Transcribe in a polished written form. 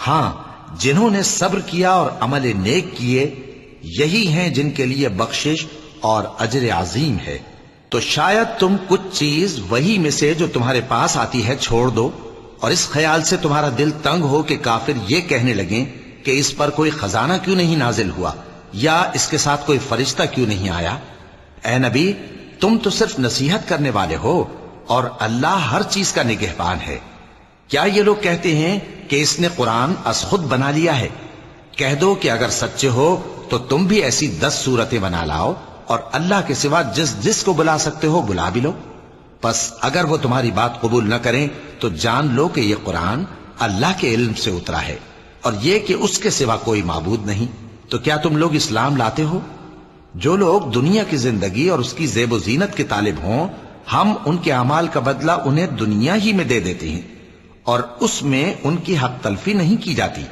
ہاں جنہوں نے صبر کیا اور عمل نیک کیے یہی ہیں جن کے لیے بخشش اور اجر عظیم ہے۔ تو شاید تم کچھ چیز وہی میں سے جو تمہارے پاس آتی ہے چھوڑ دو، اور اس خیال سے تمہارا دل تنگ ہو کہ کافر یہ کہنے لگیں کہ اس پر کوئی خزانہ کیوں نہیں نازل ہوا، یا اس کے ساتھ کوئی فرشتہ کیوں نہیں آیا۔ اے نبی، تم تو صرف نصیحت کرنے والے ہو، اور اللہ ہر چیز کا نگہبان ہے۔ کیا یہ لوگ کہتے ہیں کہ اس نے قرآن از خود بنا لیا ہے؟ کہہ دو کہ اگر سچے ہو تو تم بھی ایسی 10 صورتیں بنا لاؤ، اور اللہ کے سوا جس جس کو بلا سکتے ہو بلا بھی لو۔ پس اگر وہ تمہاری بات قبول نہ کریں تو جان لو کہ یہ قرآن اللہ کے علم سے اترا ہے، اور یہ کہ اس کے سوا کوئی معبود نہیں۔ تو کیا تم لوگ اسلام لاتے ہو؟ جو لوگ دنیا کی زندگی اور اس کی زیب و زینت کے طالب ہوں، ہم ان کے اعمال کا بدلہ انہیں دنیا ہی میں دے دیتے ہیں، اور اس میں ان کی حق تلفی نہیں کی جاتی۔